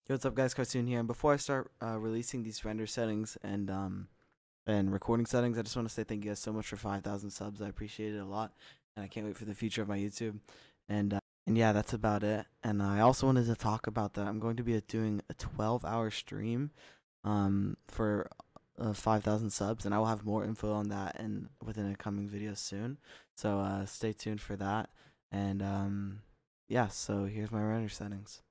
Yo, what's up, guys? Carsoon here. And before I start releasing these render settings and recording settings, I just want to say thank you guys so much for 5,000 subs. I appreciate it a lot, and I can't wait for the future of my YouTube. And yeah, that's about it. And I also wanted to talk about that I'm going to be doing a 12-hour stream for 5,000 subs, and I will have more info on that and within a coming video soon. So stay tuned for that. And yeah, so here's my render settings.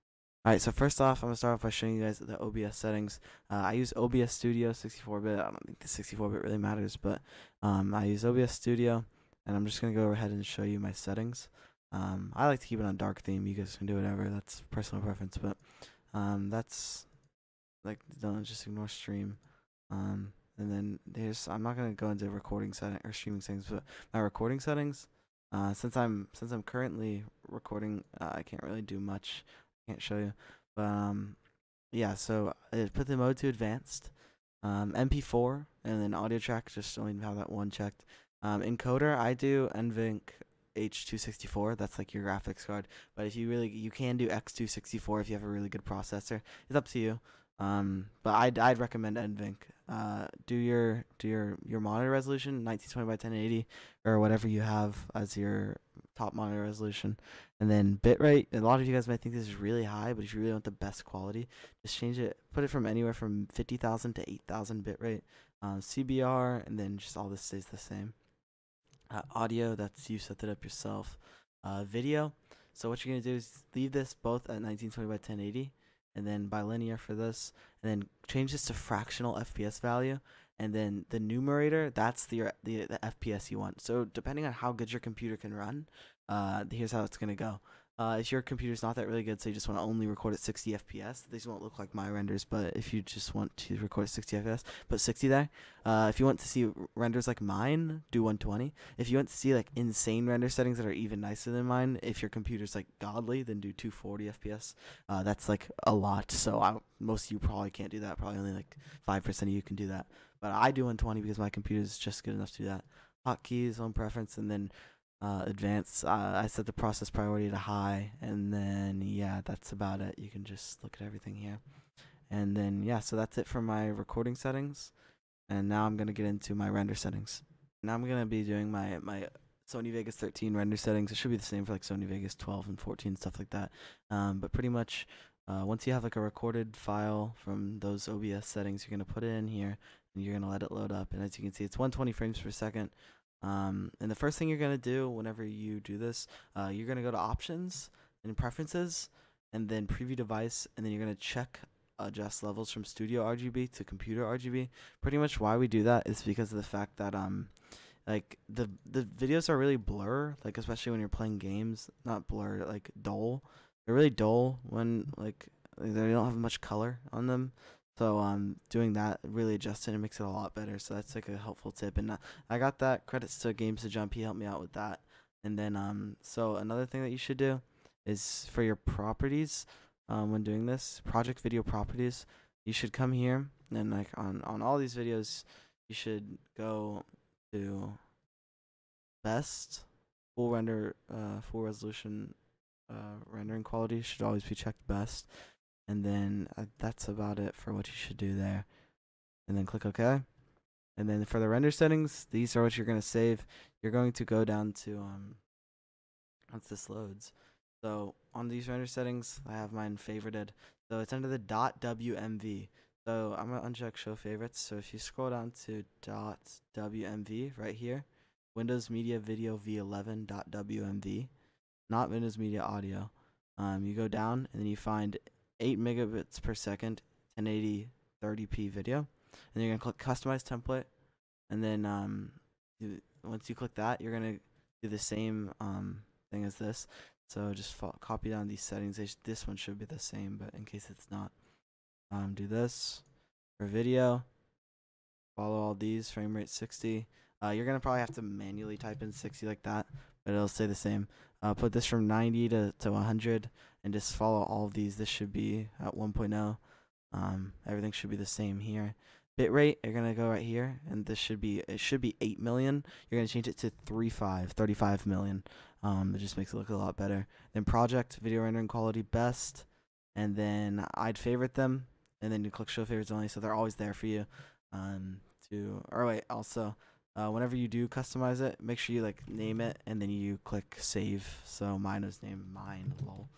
Alright, so first off, I'm going to start off by showing you guys the OBS settings. I use OBS Studio 64-bit. I don't think the 64-bit really matters, but I use OBS Studio, and I'm just going to go ahead and show you my settings. I like to keep it on dark theme. You guys can do whatever. That's personal preference, but that's, like, don't just ignore stream. And then I'm not going to go into recording setting or streaming settings, but my recording settings, since I'm currently recording, I can't really do much. Can't show you, but yeah, so I put the mode to advanced, MP4, and then audio track, just don't even have that one checked. Encoder, I do NVENC H264, that's like your graphics card, but if you can do X264 if you have a really good processor. It's up to you. But I'd recommend NVENC. Do your monitor resolution 1920 by 1080 or whatever you have as your top monitor resolution, and then bitrate. A lot of you guys might think this is really high, but if you really want the best quality, just change it. Put it from anywhere from 50,000 to 8,000 bitrate. CBR, and then just all this stays the same. Audio, that's you set that up yourself. Video. So what you're gonna do is leave this both at 1920 by 1080, and then bilinear for this, and then change this to fractional FPS value, and then the numerator, that's the FPS you want. So depending on how good your computer can run, here's how it's gonna go. If your computer's not that really good, so you just want to only record at 60 FPS, these won't look like my renders, but if you just want to record at 60 FPS, put 60 there. If you want to see renders like mine, do 120. If you want to see like insane render settings that are even nicer than mine, if your computer's like godly, then do 240 FPS. That's like a lot, so most of you probably can't do that. Probably only like 5% of you can do that. But I do 120 because my computer is just good enough to do that. Hotkeys, own preference, and then advanced. I set the process priority to high, and then yeah, that's about it. You can just look at everything here, and then yeah, so that's it for my recording settings. And now I'm gonna get into my render settings. Now I'm gonna be doing my Sony Vegas 13 render settings. It should be the same for like Sony Vegas 12 and 14 stuff like that. But pretty much, once you have like a recorded file from those OBS settings, you're gonna put it in here, and you're gonna let it load up. And as you can see, it's 120 frames per second. And the first thing you're going to do whenever you do this, you're going to go to options and preferences, and then preview device, and then you're going to check adjust levels from studio RGB to computer RGB. Pretty much why we do that is because of the fact that like the videos are really blur, like especially when you're playing games, not blur, like dull. They're really dull when like they don't have much color on them. So doing that really adjusts it and makes it a lot better. So that's like a helpful tip. And I got that. Credits to Games to Jump. He helped me out with that. And then so another thing that you should do is for your properties, when doing this, project video properties, you should come here, and like on all these videos, you should go to best full render, full resolution, rendering quality should always be checked best. And then that's about it for what you should do there. And then click OK. And then for the render settings, these are what you're going to save. You're going to go down to, once this loads. So on these render settings, I have mine favorited. So it's under the .wmv. So I'm going to uncheck show favorites. So if you scroll down to .wmv right here, Windows Media Video V11.wmv, not Windows Media Audio. You go down and then you find 8 megabits per second, 1080 30p video, and you're gonna click customize template, and then once you click that, you're gonna do the same thing as this. So just copy down these settings. This one should be the same, but in case it's not, do this for video. Follow all these, frame rate 60. You're gonna probably have to manually type in 60 like that, but it'll stay the same. Put this from 90 to 100, and just follow all of these. This should be at 1.0. Everything should be the same here. Bitrate, you're gonna go right here, and it should be 8 million. You're gonna change it to 35 million. It just makes it look a lot better. Then project video rendering quality best. and then I'd favorite them, and then you click show favorites only, so they're always there for you. Or wait, also, whenever you do customize it, make sure you like name it, and then you click save. So mine was named mine, lol.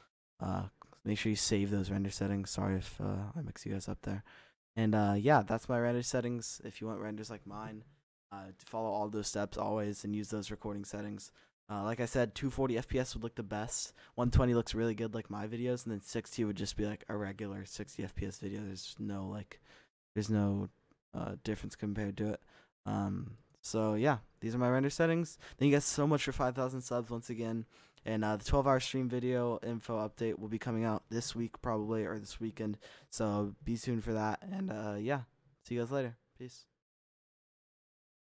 Make sure you save those render settings. Sorry if I mix you guys up there. And yeah, that's my render settings. If you want renders like mine, to follow all those steps always and use those recording settings. Like I said, 240 FPS would look the best. 120 looks really good, like my videos, and then 60 would just be like a regular 60 FPS video. There's no difference compared to it. So yeah, these are my render settings. Thank you guys so much for 5,000 subs once again. And the 12-hour stream video info update will be coming out this week probably, or this weekend. So be tuned for that. And yeah, see you guys later. Peace.